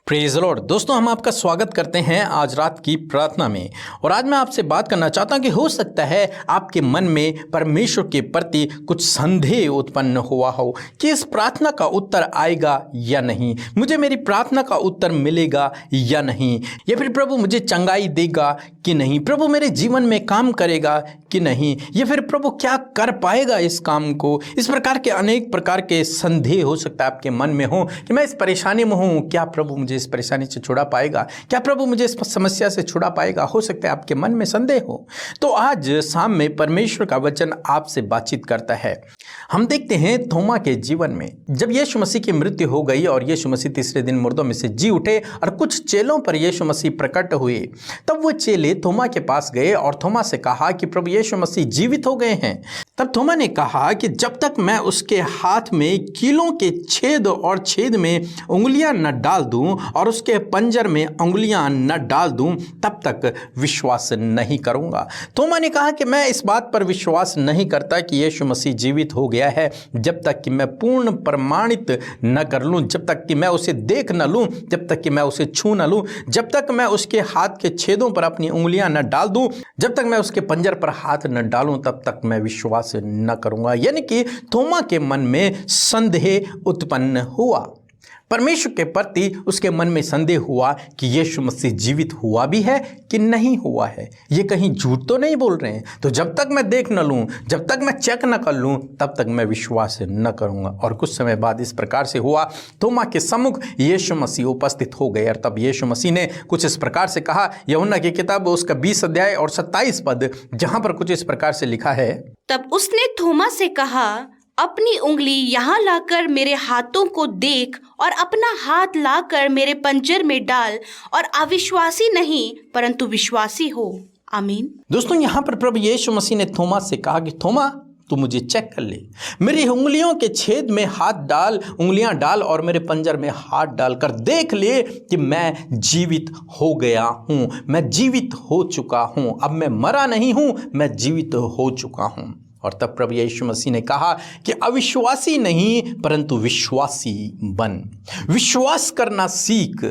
Praise Lord. दोस्तों, हम आपका स्वागत करते हैं आज रात की प्रार्थना में। और आज मैं आपसे बात करना चाहता हूं कि हो सकता है आपके मन में परमेश्वर के प्रति कुछ संदेह उत्पन्न हुआ हो कि इस प्रार्थना का उत्तर आएगा या नहीं, मुझे मेरी प्रार्थना का उत्तर मिलेगा या नहीं, या फिर प्रभु मुझे चंगाई देगा कि नहीं, प्रभु मेरे जीवन में काम करेगा कि नहीं, या फिर प्रभु क्या कर पाएगा इस काम को। इस प्रकार के अनेक प्रकार के संदेह हो सकता है आपके मन में हो कि मैं इस परेशानी में हूँ, क्या प्रभु मुझे इस परेशानी से छुड़ा पाएगा, क्या प्रभु मुझे इस समस्या से छुड़ा पाएगा। हो सकता है आपके मन में संदेह हो। तो आज शाम में परमेश्वर का वचन आपसे बातचीत करता है। हम देखते हैं थोमा के जीवन में जब यीशु मसीह की मृत्यु हो गई और यीशु मसीह तीसरे दिन मुर्दों में से जी उठे और कुछ चेलों पर यीशु मसीह प्रकट हुए, तब वो चेले थोमा के पास गए और थोमा से कहा कि प्रभु यीशु मसीह जीवित हो गए हैं। तब थोमा ने कहा कि जब तक मैं उसके हाथ में कीलों के छेद और छेद में उंगलियां न डाल दूं और उसके पंजर में उंगलियां न डाल दूं, तब तक विश्वास नहीं करूंगा। थोमा ने कहा कि मैं इस बात पर विश्वास नहीं करता कि यीशु मसीह जीवित हो गया है जब तक कि मैं पूर्ण प्रमाणित न कर लूं, जब तक कि मैं उसे देख न लूं, जब तक कि मैं उसे छू न लूं, जब तक मैं उसके हाथ के छेदों पर अपनी उंगलियां न डाल दूं, जब तक मैं उसके पंजर पर हाथ न डालूं, तब तक मैं विश्वास न करूंगा। यानी कि थोमा के मन में संदेह उत्पन्न हुआ। परमेश्वर के प्रति उसके मन में संदेह हुआ कि यीशु मसीह जीवित हुआ भी है कि नहीं हुआ है, ये कहीं झूठ तो नहीं बोल रहे हैं। तो जब तक मैं देख न लूं, जब तक मैं चेक न कर लूं, तब तक मैं विश्वास न करूंगा। और कुछ समय बाद इस प्रकार से हुआ, थोमा के सम्मुख यीशु मसीह उपस्थित हो गए और तब यीशु मसीह ने कुछ इस प्रकार से कहा। यूहन्ना की किताब उसका 20 अध्याय और 27 पद, जहां पर कुछ इस प्रकार से लिखा है, तब उसने थोमा से कहा, अपनी उंगली यहाँ लाकर मेरे हाथों को देख और अपना हाथ लाकर मेरे पंजर में डाल और अविश्वासी नहीं परंतु विश्वासी हो। आमीन। दोस्तों, यहाँ पर प्रभु यीशु मसीह ने थोमा से कहा कि थोमा, तू मुझे चेक कर ले, मेरी उंगलियों के छेद में हाथ डाल, उंगलियां डाल और मेरे पंजर में हाथ डालकर देख ले कि मैं जीवित हो गया हूँ, मैं जीवित हो चुका हूँ। अब मैं मरा नहीं हूँ, मैं जीवित हो चुका हूँ। और तब प्रभु यीशु मसीह ने कहा कि अविश्वासी नहीं परंतु विश्वासी बन, विश्वास करना सीख।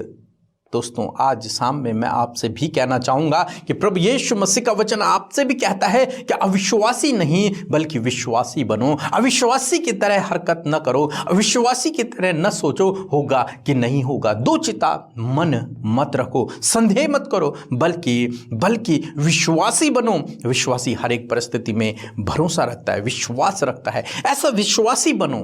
दोस्तों, आज शाम में मैं आपसे भी कहना चाहूँगा कि प्रभु यीशु मसीह का वचन आपसे भी कहता है कि अविश्वासी नहीं बल्कि विश्वासी बनो। अविश्वासी की तरह हरकत न करो, अविश्वासी की तरह न सोचो होगा कि नहीं होगा। दो चिता मन मत रखो, संदेह मत करो, बल्कि विश्वासी बनो। विश्वासी हर एक परिस्थिति में भरोसा रखता है, विश्वास रखता है, ऐसा विश्वासी बनो।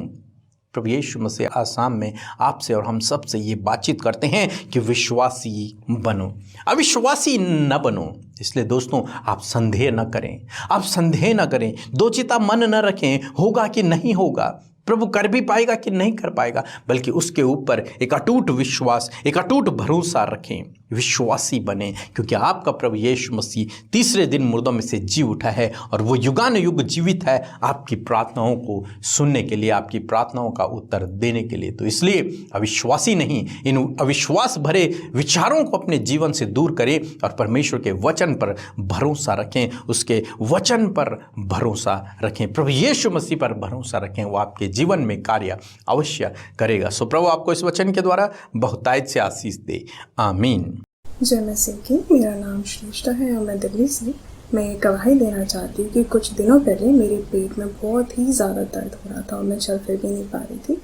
प्रभु यीशु मसीह आज शाम में आपसे और हम सब से ये बातचीत करते हैं कि विश्वासी बनो, अविश्वासी न बनो। इसलिए दोस्तों, आप संदेह न करें, आप संदेह न करें, दो चिता मन न रखें होगा कि नहीं होगा, प्रभु कर भी पाएगा कि नहीं कर पाएगा, बल्कि उसके ऊपर एक अटूट विश्वास, एक अटूट भरोसा रखें, विश्वासी बने। क्योंकि आपका प्रभु यीशु मसीह तीसरे दिन मुर्दों में से जी उठा है और वो युगानुयुग जीवित है आपकी प्रार्थनाओं को सुनने के लिए, आपकी प्रार्थनाओं का उत्तर देने के लिए। तो इसलिए अविश्वासी नहीं, इन अविश्वास भरे विचारों को अपने जीवन से दूर करें और परमेश्वर के वचन पर भरोसा रखें, उसके वचन पर भरोसा रखें, प्रभु यीशु मसीह पर भरोसा रखें। वो आपके जीवन में कार्य अवश्य करेगा। सो प्रभु आपको इस वचन के द्वारा बहुतायत से आशीष दे। आमीन। जय मसीह की। मेरा नाम श्रेष्ठा है और मैं दिल्ली से। मैं गवाही देना चाहती हूँ कि कुछ दिनों पहले मेरे पेट में बहुत ही ज़्यादा दर्द हो रहा था और मैं चल फिर भी नहीं पा रही थी।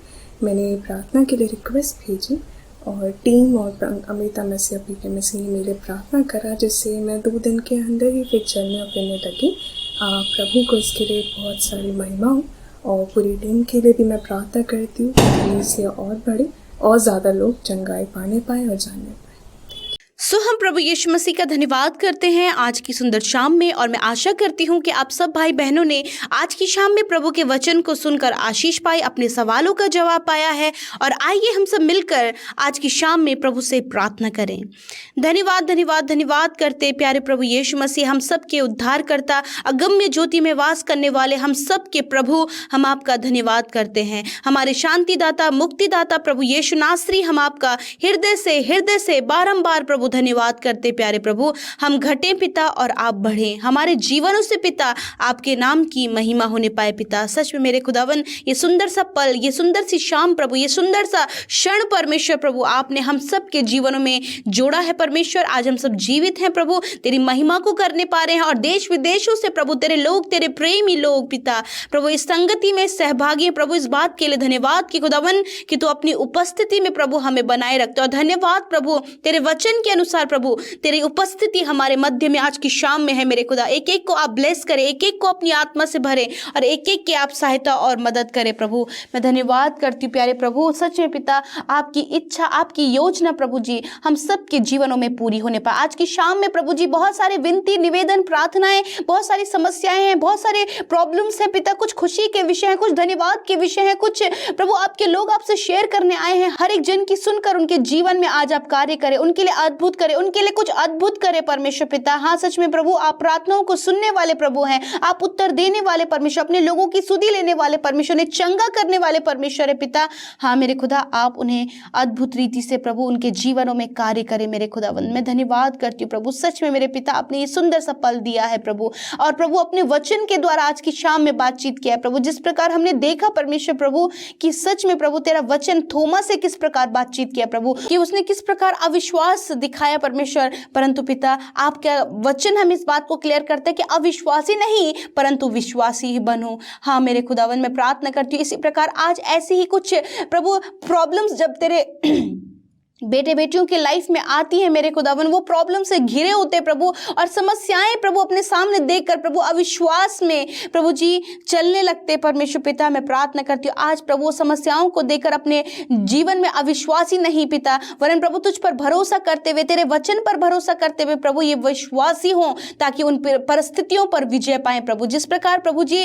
मैंने प्रार्थना के लिए रिक्वेस्ट भेजी और टीम और अमृता मसीह पीके मसीह ने मेरे प्रार्थना करा, जिससे मैं 2 दिन के अंदर ही फिर चलने और फिरने लगी। प्रभु को इसके लिए बहुत सारी महिमा हो और पूरी टीम के लिए भी मैं प्रार्थना करती हूँ कि इससे और बढ़े और ज़्यादा लोग चंगाई पाने पाए और जानने पाए। सो हम प्रभु यीशु मसीह का धन्यवाद करते हैं आज की सुंदर शाम में, और मैं आशा करती हूँ कि आप सब भाई बहनों ने आज की शाम में प्रभु के वचन को सुनकर आशीष पाई, अपने सवालों का जवाब पाया है। और आइए हम सब मिलकर आज की शाम में प्रभु से प्रार्थना करें। धन्यवाद धन्यवाद धन्यवाद करते प्यारे प्रभु यीशु मसीह, हम सब के उद्धारकर्ता, अगम्य ज्योति में वास करने वाले हम सब के प्रभु, हम आपका धन्यवाद करते हैं। हमारे शांतिदाता, मुक्तिदाता प्रभु यीशु नासरी, हम आपका हृदय से बारंबार प्रभु धन्यवाद करते प्यारे प्रभु, हम घटे पिता और आप बढ़ें, हमारे जीवनों से पिता आपके नाम की महिमा होने पाए पिता। सच में मेरे खुदावन, ये सुंदर सा पल, ये सुंदर सी शाम प्रभु, ये सुंदर सा क्षण परमेश्वर प्रभु आपने हम सब के जीवनों में जोड़ा है परमेश्वर। आज हम सब जीवित हैं प्रभु, तेरी महिमा को करने पा रहे हैं और देश विदेशों से प्रभु तेरे लोग, तेरे प्रेमी लोग पिता प्रभु इस संगति में सहभागी हैं प्रभु। इस बात के लिए धन्यवाद कि खुदावन कि तू अपनी उपस्थिति में प्रभु हमें बनाए रखते हो। धन्यवाद प्रभु तेरे वचन के अनुसार प्रभु तेरी उपस्थिति हमारे मध्य में आज की शाम में है मेरे खुदा। एक एक को आप ब्लेस करें, एक एक को अपनी आत्मा से भरे और एक एक की आप सहायता और मदद करें प्रभु। मैं धन्यवाद करती हूँ प्यारे प्रभु, सच में पिता आपकी इच्छा, आपकी योजना प्रभु जी हम सब के जीवनों में पूरी होने पाए। आज की शाम में प्रभु जी बहुत सारे विनती, निवेदन, प्रार्थनाएं, बहुत सारी समस्याएं हैं, बहुत सारे प्रॉब्लम्स हैं पिता, कुछ खुशी के विषय हैं, कुछ धन्यवाद के विषय हैं, कुछ प्रभु आपके लोग आपसे शेयर करने आए हैं। हर एक जन की सुनकर उनके जीवन में आज आप कार्य करें, उनके लिए अद्भुत करें, उनके लिए कुछ अद्भुत करें परमेश्वर पिता। हाँ सच में प्रभु आप प्रार्थनाओं को सुनने वाले प्रभु हैं, आप उत्तर देने वाले परमेश्वर, अपने लोगों की सुधि लेने वाले परमेश्वर, ने चंगा करने वाले परमेश्वर है पिता। हाँ मेरे खुदा आप उन्हें अद्भुत रीति से प्रभु उनके जीवनों में कार्य करें मेरे खुदावन। मैं धन्यवाद करती हूँ प्रभु, सच में मेरे पिता आपने ये सुंदर सा पल दिया है प्रभु, और प्रभु अपने वचन के द्वारा आज की शाम में बातचीत किया है प्रभु। जिस प्रकार हमने देखा परमेश्वर प्रभु कि सच में प्रभु तेरा वचन थोमा से किस प्रकार बातचीत किया प्रभु, कि उसने किस प्रकार अविश्वास दिखाया परमेश्वर, परंतु पिता आपका वचन हम इस बात को क्लियर करते हैं कि अविश्वासी नहीं परंतु विश्वासी ही बनो। हाँ मेरे खुदावन मैं प्रार्थना करती हूँ इसी प्रकार आज ऐसी ही कुछ प्रभु प्रॉब्लम्स जब तेरे बेटे बेटियों की लाइफ में आती है मेरे खुदावन, वो प्रॉब्लम से घिरे होते प्रभु और समस्याएं प्रभु अपने सामने देखकर प्रभु अविश्वास में प्रभु जी चलने लगते परमेश्वर पिता। मैं प्रार्थना करती हूँ आज प्रभु समस्याओं को देखकर अपने जीवन में अविश्वासी नहीं पिता, वरन प्रभु तुझ पर भरोसा करते हुए, तेरे वचन पर भरोसा करते हुए प्रभु ये विश्वासी हों ताकि उन परिस्थितियों पर विजय पाएं प्रभु। जिस प्रकार प्रभु जी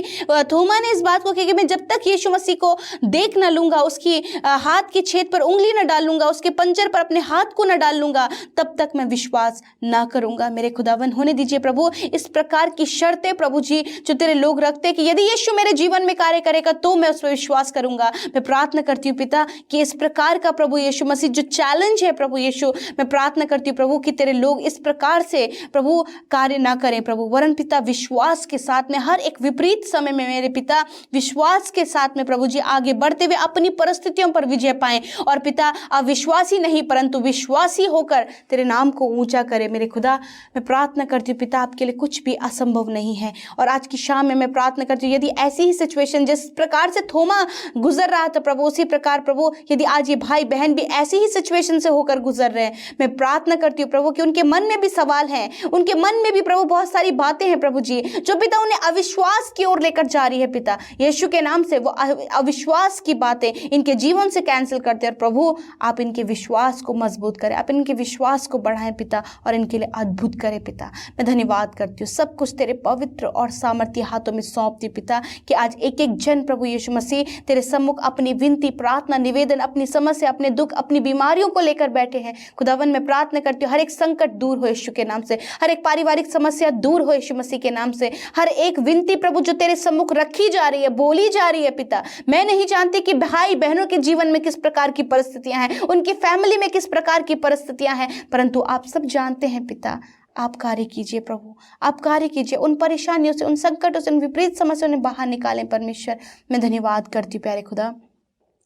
थोमा ने इस बात को कहा कि मैं जब तक यीशु मसीह को देख न लूंगा, उसकी हाथ के छेद पर उंगली न डालूंगा, उसके पंजर पर अपने हाथ को न डाल लूंगा, तब तक मैं विश्वास ना करूंगा। मेरे खुदावन होने दीजिए प्रभु इस प्रकार की शर्तें प्रभु जी जो तेरे लोग रखते हैं कि यदि यीशु मेरे जीवन में कार्य करेगा तो मैं उस पर विश्वास करूंगा। मैं प्रार्थना करती हूँ पिता कि इस प्रकार का प्रभु यीशु मसीह जो चैलेंज है प्रभु यीशु, मैं प्रार्थना करती हूँ प्रभु कि तेरे लोग इस प्रकार से प्रभु कार्य ना करें प्रभु, वरन पिता विश्वास के साथ में हर एक विपरीत समय में मेरे पिता विश्वास के साथ में प्रभु जी आगे बढ़ते हुए अपनी परिस्थितियों पर विजय पाएं और पिता अविश्वासी नहीं परंतु विश्वासी होकर तेरे नाम को ऊंचा करे मेरे खुदा। मैं प्रार्थना करती हूँ पिता आपके लिए कुछ भी असंभव नहीं है। और आज की शाम में मैं प्रार्थना करती हूँ यदि ऐसी ही सिचुएशन जिस प्रकार से थोमा गुजर रहा था प्रभु, उसी प्रकार प्रभु यदि आज ये भाई बहन भी ऐसी ही सिचुएशन से होकर गुजर रहे हैं, मैं प्रार्थना करती हूँ प्रभु कि उनके मन में भी सवाल हैं, उनके मन में भी प्रभु बहुत सारी बातें हैं प्रभु जी जो पिता उन्हें अविश्वास की ओर लेकर जा रही है पिता। यीशु के नाम से वो अविश्वास की बातें इनके जीवन से कैंसिल करते हैं और प्रभु आप इनके विश्वास को मजबूत करें, आप इनके विश्वास को बढ़ाएं पिता और इनके लिए अद्भुत करें पिता। मैं धन्यवाद करती हूँ, सब कुछ तेरे पवित्र और सामर्थ्य हाथों में सौंपती पिता कि आज एक एक जन प्रभु यीशु मसीह तेरे सम्मुख अपनी विनती, प्रार्थना, निवेदन, अपनी समस्या, अपने दुख, अपनी बीमारियों को लेकर बैठे हैं। खुदावन मैं प्रार्थना करती हूँ हर एक संकट दूर हो यीशु के नाम से, हर एक पारिवारिक समस्या दूर हो यीशु मसीह के नाम से, हर एक विनती प्रभु जो तेरे सम्मुख रखी जा रही है, बोली जा रही है पिता। मैं नहीं जानती कि भाई बहनों के जीवन में किस प्रकार की परिस्थितियां हैं, उनकी फैमिली में किस प्रकार की परिस्थितियां हैं, परंतु आप सब जानते हैं पिता। आप कार्य कीजिए प्रभु, आप कार्य कीजिए, उन परेशानियों से, उन संकटों से, उन विपरीत समस्याओं से बाहर निकालें परमेश्वर। मैं धन्यवाद करती हूँ प्यारे खुदा,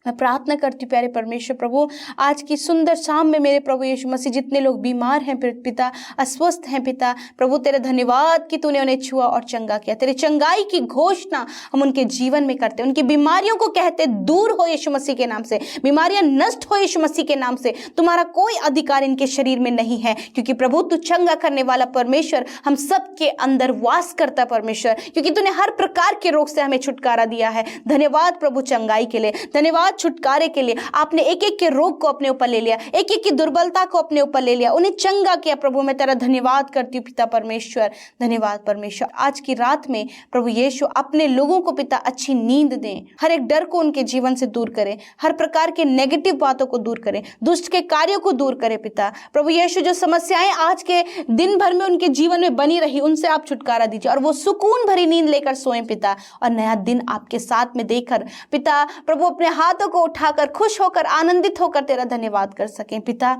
मैं प्रार्थना करती हूँ प्यारे परमेश्वर प्रभु आज की सुंदर शाम में मेरे प्रभु यीशु मसीह जितने लोग बीमार हैं पिता, अस्वस्थ हैं पिता, प्रभु तेरे धन्यवाद कि तूने उन्हें छुआ और चंगा किया। तेरे चंगाई की घोषणा हम उनके जीवन में करते, उनकी बीमारियों को कहते दूर हो यीशु मसीह के नाम से, बीमारियां नष्ट हो यीशु मसीह के नाम से। तुम्हारा कोई अधिकार इनके शरीर में नहीं है क्योंकि प्रभु तू चंगा करने वाला परमेश्वर हम सब के अंदर वास करता परमेश्वर, क्योंकि तूने हर प्रकार के रोग से हमें छुटकारा दिया है। धन्यवाद प्रभु चंगाई के लिए, धन्यवाद छुटकारे के लिए। आपने एक एक के रोग को अपने ऊपर ले लिया, एक एक की दुर्बलता को अपने ऊपर ले लिया, उन्हें चंगा किया प्रभु। मैं तेरा धन्यवाद करती हूँ पिता परमेश्वर, धन्यवाद परमेश्वर। आज की रात में प्रभु यीशु अपने लोगों को पिता अच्छी नींद दें, हर एक डर को उनके जीवन से दूर करें, हर प्रकार के नेगेटिव बातों को दूर करें, दुष्ट के कार्यों को दूर करें पिता। प्रभु यीशु जो समस्याएं आज के दिन भर में उनके जीवन में बनी रही उनसे आप छुटकारा दीजिए और वो सुकून भरी नींद लेकर सोएं पिता, और नया दिन आपके साथ में देखकर पिता प्रभु अपने हाथों को उठाकर खुश होकर आनंदित होकर तेरा धन्यवाद कर सकें पिता।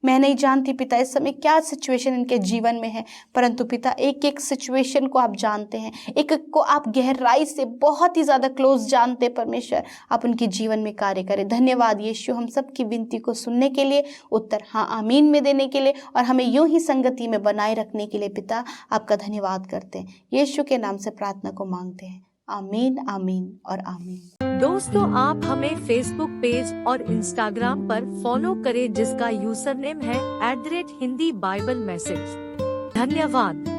मैं नहीं जानती पिता इस समय क्या सिचुएशन इनके जीवन में है, परंतु पिता एक एक सिचुएशन को आप जानते हैं, एक एक को आप गहराई से बहुत ही ज़्यादा क्लोज जानते हैं। परमेश्वर आप उनके जीवन में कार्य करें। धन्यवाद यीशु, हम सब की विनती को सुनने के लिए, उत्तर हाँ आमीन में देने के लिए और हमें यूं ही संगति में बनाए रखने के लिए पिता आपका धन्यवाद करते हैं। यीशु के नाम से प्रार्थना को मांगते हैं। आमीन आमीन और आमीन। दोस्तों, आप हमें फेसबुक पेज और इंस्टाग्राम पर फॉलो करें जिसका यूजर नेम है @हिंदी बाइबल मैसेज। धन्यवाद।